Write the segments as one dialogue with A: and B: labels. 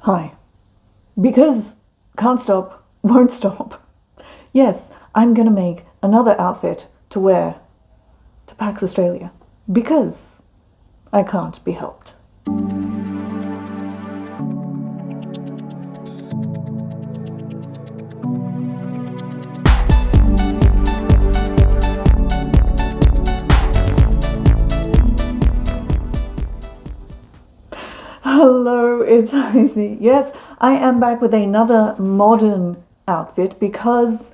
A: Hi. Because can't stop, won't stop. Yes, I'm gonna make another outfit to wear to PAX Australia. Because I can't be helped. Hello, it's Icy. Yes, I am back with another modern outfit because,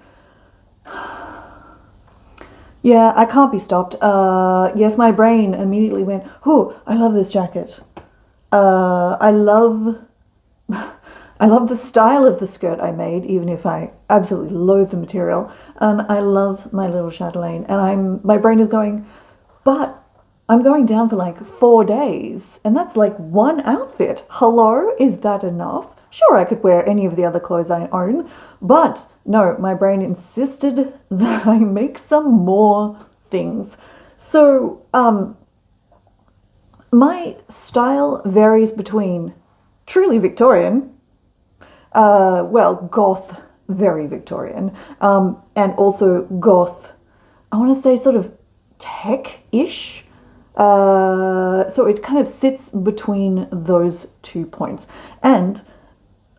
A: yeah, I can't be stopped. Yes, my brain immediately went, "Oh, I love this jacket. I love, I love the style of the skirt I made, even if I absolutely loathe the material. And I love my little chatelaine. And my brain is going, but I'm going down for like 4 days, and that's like one outfit. Hello, is that enough? Sure, I could wear any of the other clothes I own, but no, my brain insisted that I make some more things. So, my style varies between truly Victorian, well, goth, very Victorian, and also goth, I want to say sort of tech-ish. So it kind of sits between those 2 points. And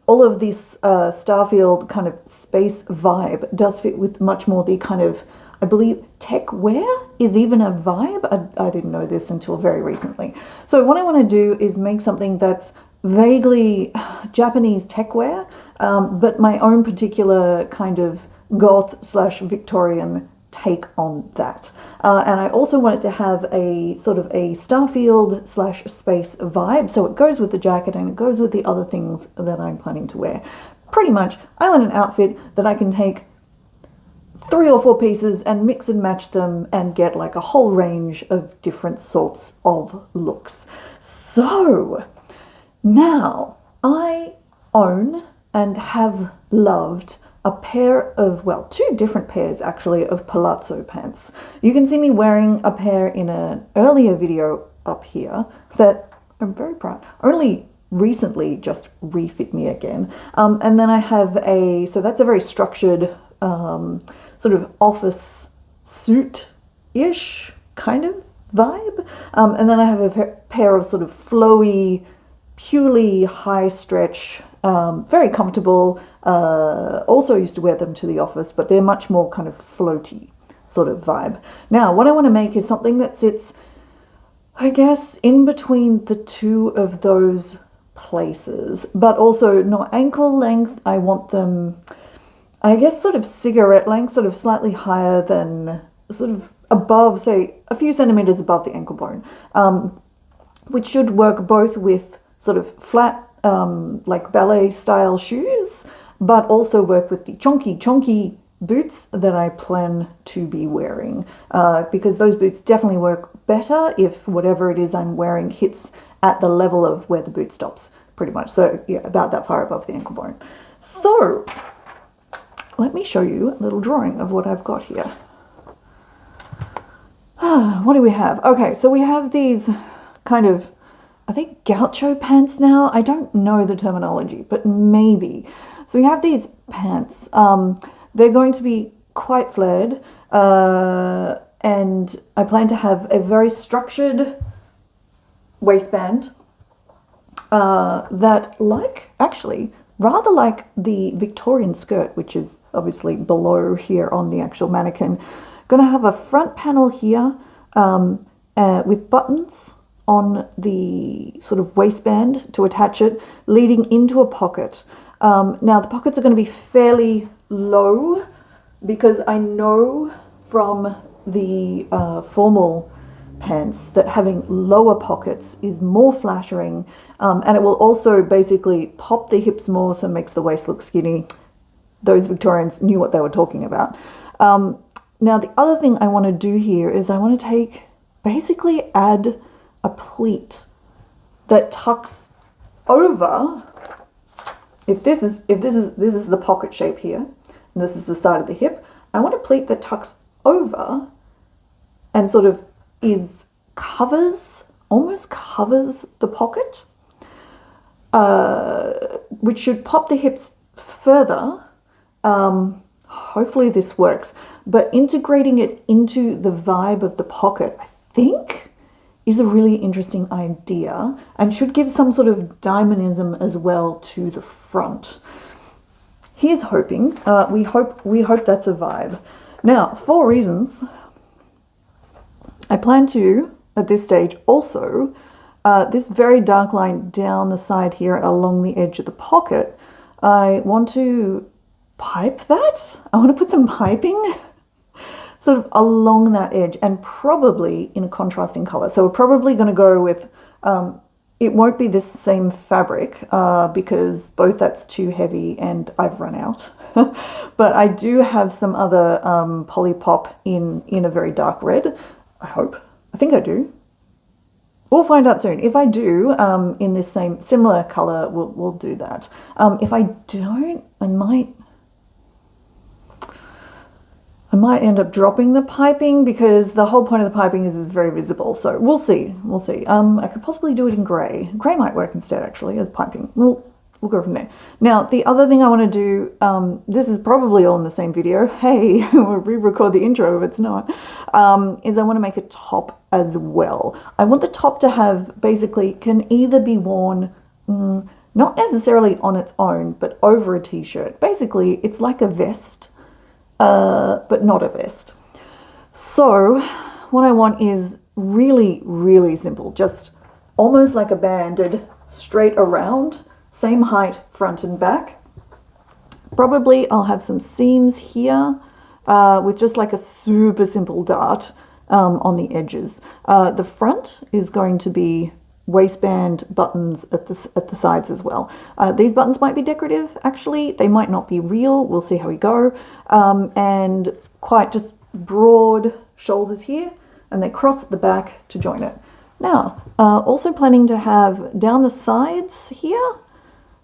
A: all of this Starfield kind of space vibe does fit with much more the kind of, I believe, tech wear is even a vibe. I didn't know this until very recently. So what I want to do is make something that's vaguely Japanese tech wear, but my own particular kind of goth/Victorian take on that. And I also want it to have a sort of a Starfield/space vibe, so it goes with the jacket and it goes with the other things that I'm planning to wear. Pretty much, I want an outfit that I can take 3 or 4 pieces and mix and match them and get like a whole range of different sorts of looks. So now I own and have loved a pair of, well, 2 different pairs actually of palazzo pants. You can see me wearing a pair in an earlier video up here that I'm very proud, only recently just refit me again. And then I have so that's a very structured sort of office suit-ish kind of vibe. And then I have a pair of sort of flowy, purely high stretch, very comfortable. Also used to wear them to the office, but they're much more kind of floaty sort of vibe. Now, what I want to make is something that sits, I guess, in between the 2 of those places, but also not ankle length. I want them, I guess, sort of cigarette length, sort of slightly higher than, sort of above, say, a few centimeters above the ankle bone, which should work both with sort of flat, like ballet style shoes, but also work with the chonky boots that I plan to be wearing, because those boots definitely work better if whatever it is I'm wearing hits at the level of where the boot stops, pretty much. So yeah, about that far above the ankle bone. So let me show you a little drawing of what I've got here. What do we have? Okay, so we have these kind of, I think, gaucho pants now. I don't know the terminology, but maybe. So we have these pants. They're going to be quite flared, and I plan to have a very structured waistband that, like, actually, rather like the Victorian skirt, which is obviously below here on the actual mannequin, going to have a front panel here with buttons on the sort of waistband to attach it, leading into a pocket. Now, the pockets are going to be fairly low because I know from the formal pants that having lower pockets is more flattering, and it will also basically pop the hips more, so it makes the waist look skinny. Those Victorians knew what they were talking about. Now, the other thing I want to do here is I want to basically add a pleat that tucks over. If this is the pocket shape here, and this is the side of the hip, I want a pleat that tucks over and sort of almost covers the pocket. which should pop the hips further. Hopefully this works, but integrating it into the vibe of the pocket, I think, is a really interesting idea and should give some sort of dynamism as well to the front. Here's hoping. We hope that's a vibe. Now, 4 reasons. I plan to, at this stage, also, this very dark line down the side here along the edge of the pocket, I want to pipe that. I want to put some piping sort of along that edge and probably in a contrasting color. So we're probably going to go with, it won't be this same fabric because both that's too heavy and I've run out. But I do have some other poly pop in a very dark red, I hope. I think I do. We'll find out soon. If I do, in this similar color, we'll do that. If I don't, I might end up dropping the piping because the whole point of the piping is it's very visible. So we'll see. We'll see. I could possibly do it in grey. Grey might work instead, actually, as piping. We'll go from there. Now, the other thing I want to do, this is probably all in the same video. Hey, we'll re-record the intro if it's not, is I want to make a top as well. I want the top to have, basically, can either be worn, not necessarily on its own, but over a t-shirt. Basically, it's like a vest. But not a vest. So what I want is really, really simple, just almost like a banded straight around, same height front and back. Probably I'll have some seams here with just like a super simple dart on the edges. The front is going to be waistband buttons at the sides as well. These buttons might be decorative, actually. They might not be real. We'll see how we go. And quite just broad shoulders here, and they cross at the back to join it. Now, also planning to have down the sides here,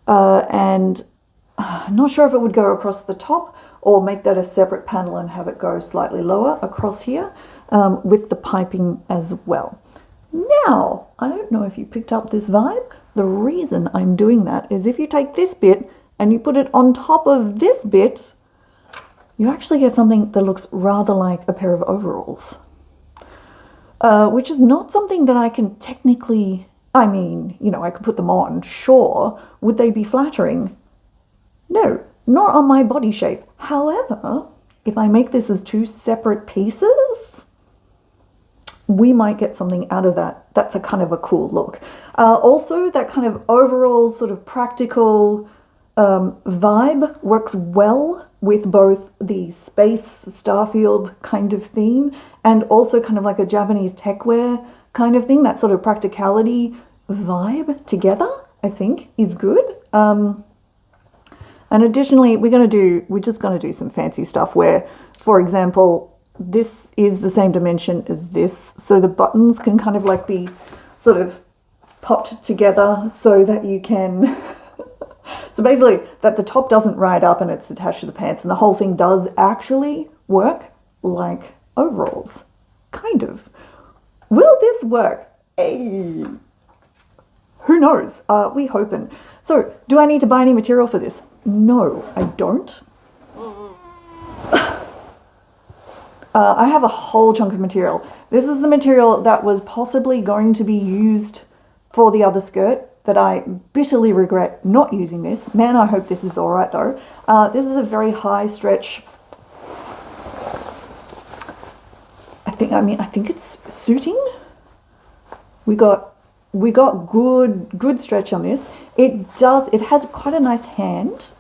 A: and I'm not sure if it would go across the top or make that a separate panel and have it go slightly lower across here with the piping as well. Now, I don't know if you picked up this vibe. The reason I'm doing that is if you take this bit and you put it on top of this bit, you actually get something that looks rather like a pair of overalls, which is not something that I can technically, I mean, you know, I could put them on, sure. Would they be flattering? No, not on my body shape. However, if I make this as 2 separate pieces, we might get something out of that. That's a kind of a cool look. Also, that kind of overall sort of practical vibe works well with both the space Starfield kind of theme and also kind of like a Japanese techwear kind of thing. That sort of practicality vibe together, I think, is good. And additionally, we're just gonna do some fancy stuff where, for example, this is the same dimension as this, so the buttons can kind of like be sort of popped together so that you can so basically that the top doesn't ride up and it's attached to the pants, and the whole thing does actually work like overalls, kind of. Will this work? Hey, who knows? We hoping. So do I need to buy any material for this? No, I don't. I have a whole chunk of material. This is the material that was possibly going to be used for the other skirt that I bitterly regret not using this. Man, I hope this is all right though. This is a very high stretch. I think it's suiting. We got good stretch on this. It has quite a nice hand.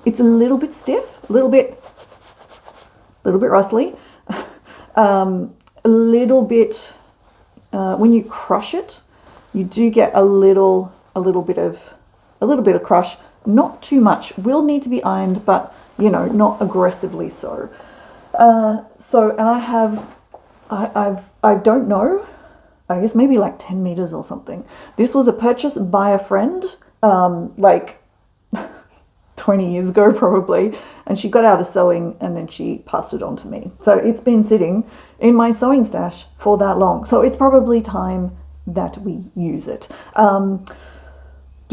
A: It's a little bit stiff, a little bit rustly, a little bit, when you crush it, you do get a little bit of crush, not too much. Will need to be ironed, but you know, not aggressively so. And I don't know, I guess maybe like 10 meters or something. This was a purchase by a friend, like 20 years ago probably, and she got out of sewing and then she passed it on to me. So it's been sitting in my sewing stash for that long. So it's probably time that we use it.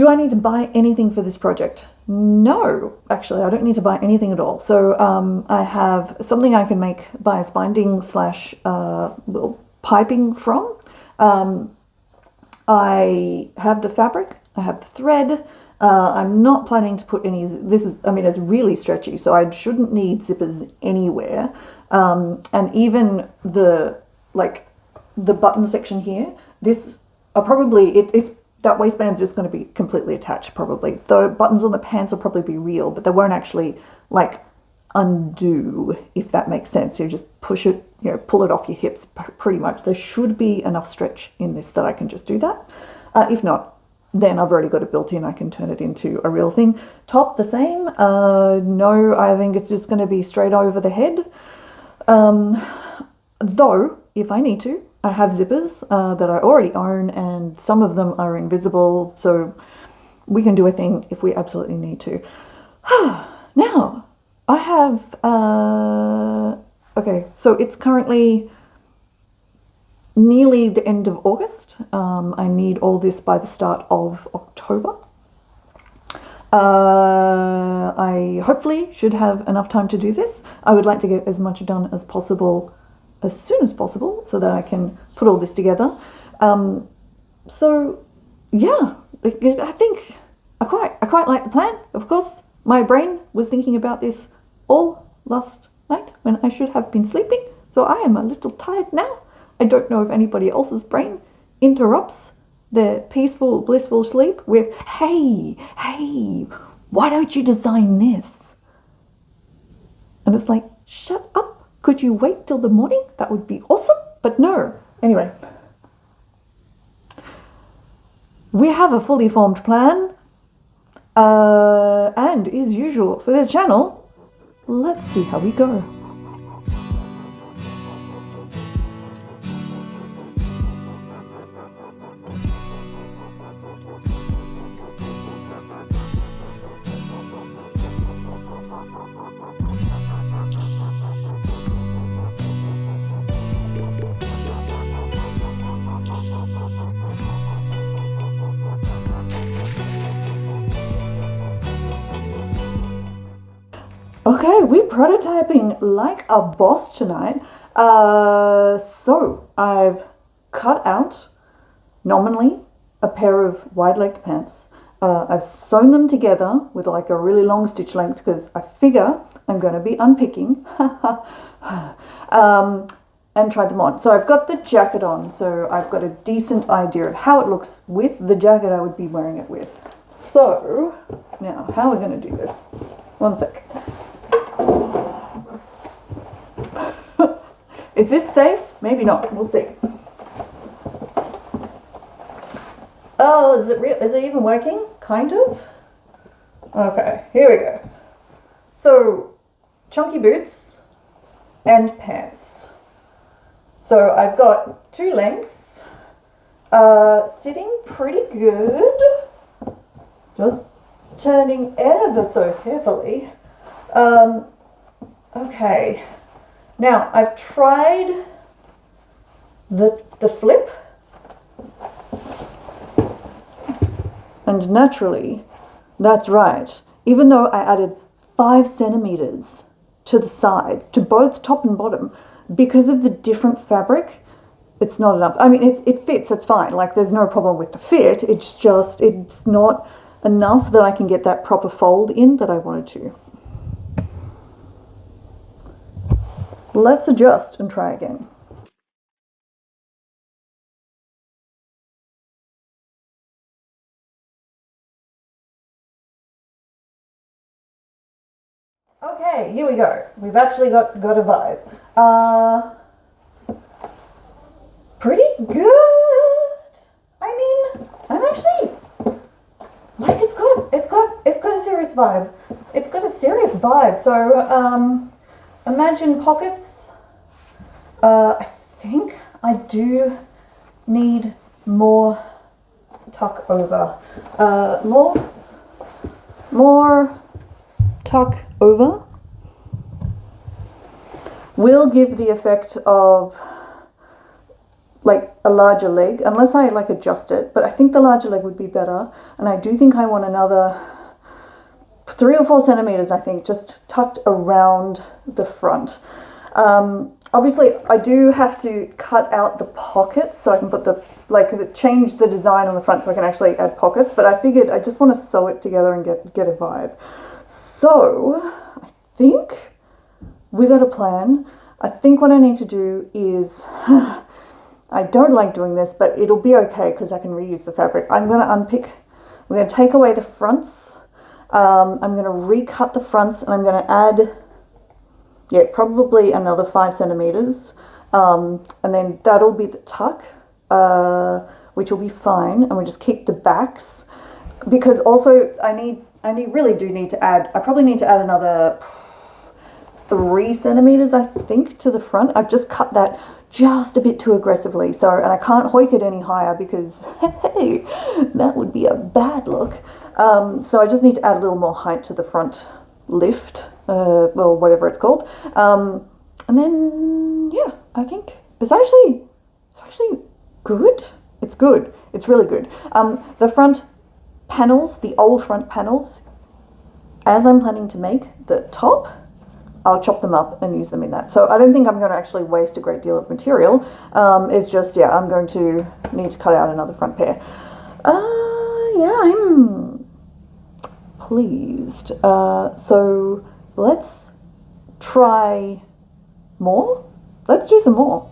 A: Do I need to buy anything for this project? No, actually, I don't need to buy anything at all. So I have something I can make bias binding slash piping from. I have the fabric, I have the thread. I'm not planning to put any, this is, I mean, it's really stretchy, so I shouldn't need zippers anywhere. And even the button section here, this are probably, it's that waistband's just going to be completely attached probably. The buttons on the pants will probably be real, but they won't actually like undo, if that makes sense. You just push it, you know, pull it off your hips pretty much. There should be enough stretch in this that I can just do that. If not, then I've already got it built in. I can turn it into a real thing. Top the same. No, I think it's just going to be straight over the head. Though, if I need to, I have zippers that I already own, and some of them are invisible, so we can do a thing if we absolutely need to. Now, I have, okay, so it's currently nearly the end of August. I need all this by the start of October. I hopefully should have enough time to do this. I would like to get as much done as possible as soon as possible so that I can put all this together. So yeah, I think I quite like the plan. Of course, my brain was thinking about this all last night when I should have been sleeping, so I am a little tired now. I don't know if anybody else's brain interrupts their peaceful, blissful sleep with, hey, why don't you design this? And it's like, shut up. Could you wait till the morning? That would be awesome. But no. Anyway, we have a fully formed plan. And as usual for this channel, let's see how we go. Okay, we're prototyping like a boss tonight. So I've cut out nominally a pair of wide-legged pants. I've sewn them together with like a really long stitch length because I figure I'm going to be unpicking and tried them on. So I've got the jacket on, so I've got a decent idea of how it looks with the jacket I would be wearing it with. So now, how are we going to do this? One sec. Is this safe? Maybe not. We'll see. Oh, is it real? Is it even working? Kind of. Okay, here we go. So, chunky boots and pants. So I've got two lengths, sitting pretty good. Just turning ever so carefully. Okay, now I've tried the flip, and naturally, that's right, even though I added 5 centimeters to the sides, to both top and bottom, because of the different fabric, it's not enough. I mean, it fits, it's fine, like there's no problem with the fit, it's just, it's not enough that I can get that proper fold in that I wanted to. Let's adjust and try again. Okay, here we go. We've actually got a vibe. Pretty good. I mean, I'm actually like it's got a serious vibe. It's got a serious vibe. So imagine pockets. I think I do need more tuck over. More tuck over will give the effect of like a larger leg, unless I like adjust it, but I think the larger leg would be better. And I do think I want another 3 or 4 centimeters, I think, just tucked around the front. Obviously, I do have to cut out the pockets so I can put change the design on the front so I can actually add pockets. But I figured I just want to sew it together and get a vibe. So I think we got a plan. I think what I need to do is, I don't like doing this, but it'll be okay because I can reuse the fabric. I'm going to we're going to take away the fronts. I'm going to recut the fronts, and I'm going to add, probably another 5 centimeters. And then that'll be the tuck, which will be fine. And we just keep the backs, because also I really do need to add, I probably need to add another 3 centimeters, I think, to the front. I've just cut that just a bit too aggressively. So, and I can't hoik it any higher because, hey, that would be a bad look. So I just need to add a little more height to the front lift, well, whatever it's called. And then, yeah, I think it's actually good. It's good. It's really good. The front panels, the old front panels, as I'm planning to make the top, I'll chop them up and use them in that. So I don't think I'm going to actually waste a great deal of material. It's just, I'm going to need to cut out another front pair. I'm pleased. So let's try more. Let's do some more.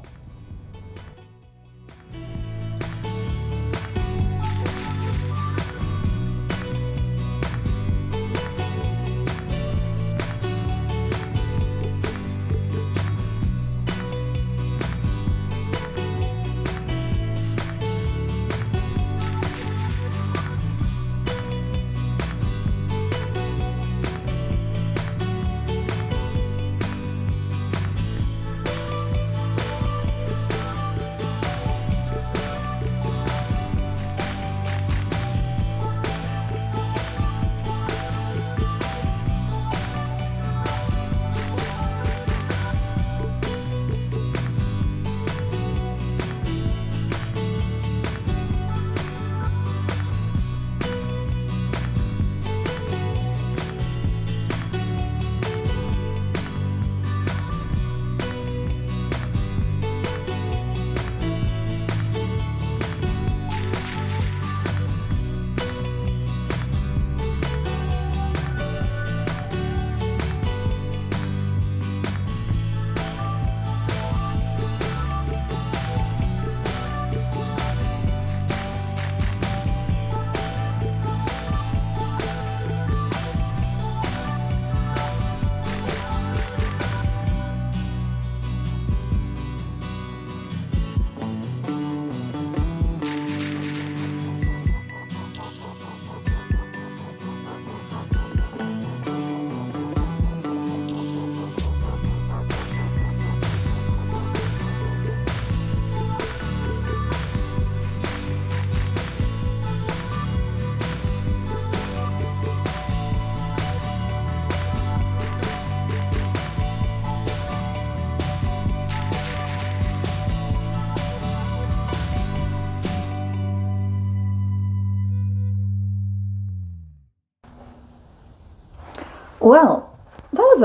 A: Well, that was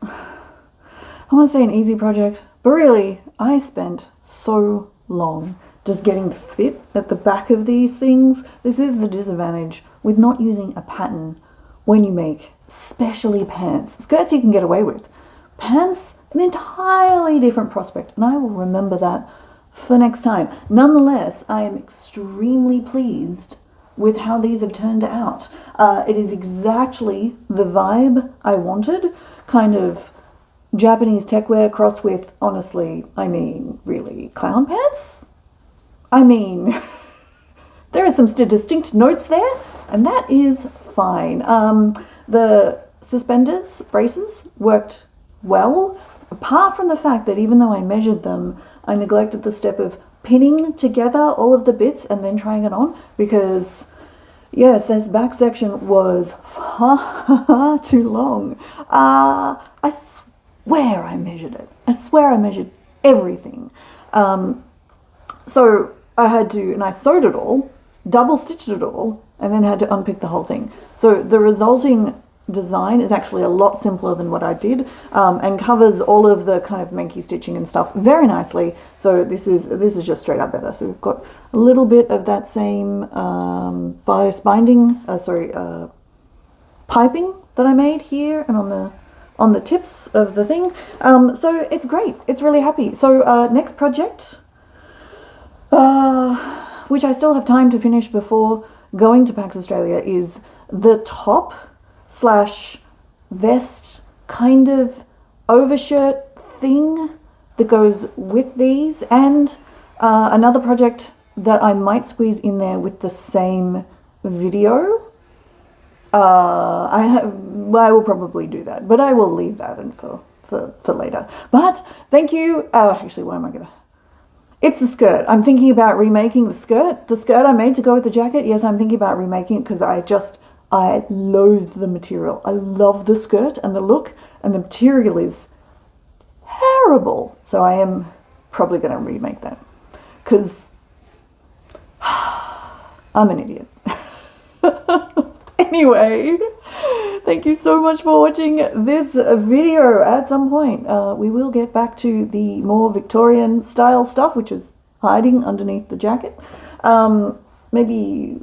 A: I want to say an easy project, but really, I spent so long just getting the fit at the back of these things. This is the disadvantage with not using a pattern when you make especially pants. Skirts you can get away with. Pants, an entirely different prospect, and I will remember that for next time. Nonetheless, I am extremely pleased with how these have turned out. It is exactly the vibe I wanted, kind of Japanese techwear crossed with, honestly, really, clown pants? There are some distinct notes there, and that is fine. The suspenders, braces, worked well, apart from the fact that even though I measured them, I neglected the step of pinning together all of the bits and then trying it on, because yes, this back section was far too long. I swear I measured it. I swear I measured everything. So I had to, and I sewed it all, double stitched it all, and then had to unpick the whole thing. So the resulting design is actually a lot simpler than what I did, and covers all of the kind of manky stitching and stuff very nicely. So this is just straight up better. So we've got a little bit of that same bias binding, piping that I made here and on the tips of the thing. So it's great. It's really happy. So next project, which I still have time to finish before going to PAX Australia, is the top / vest kind of overshirt thing that goes with these, and another project that I might squeeze in there with the same video. I will probably do that, but I will leave that in for later. But thank you. Actually, why am I gonna? It's the skirt. I'm thinking about remaking the skirt. The skirt I made to go with the jacket. Yes, I'm thinking about remaking it because I loathe the material. I love the skirt and the look, and the material is terrible. So I am probably going to remake that because I'm an idiot. Anyway, thank you so much for watching this video. At some point, we will get back to the more Victorian style stuff, which is hiding underneath the jacket. Maybe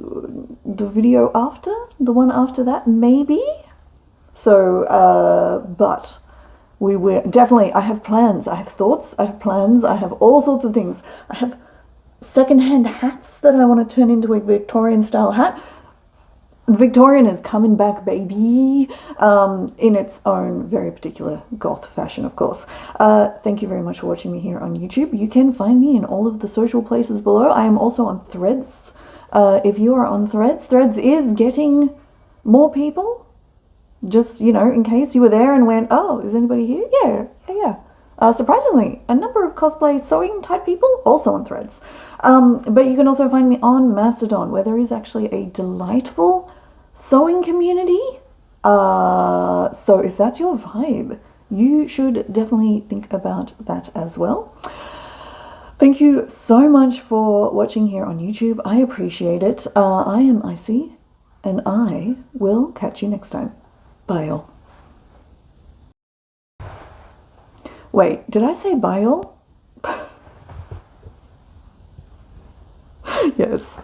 A: the video after, the one after that, maybe. So, but we will definitely, I have plans, I have thoughts, I have plans, I have all sorts of things. I have secondhand hats that I want to turn into a Victorian style hat. Victorian is coming back, baby, in its own very particular goth fashion, of course. Thank you very much for watching me here on YouTube. You can find me in all of the social places below. I am also on Threads. If you are on Threads, Threads is getting more people. Just, you know, in case you were there and went, oh, is anybody here? Yeah. Surprisingly, a number of cosplay sewing type people also on Threads. But you can also find me on Mastodon, where there is actually a delightful sewing community. So if that's your vibe, you should definitely think about that as well. Thank you so much for watching here on YouTube. I appreciate it. I am Icy, and I will catch you next time. Bye, all. Wait, did I say bye, all? Yes.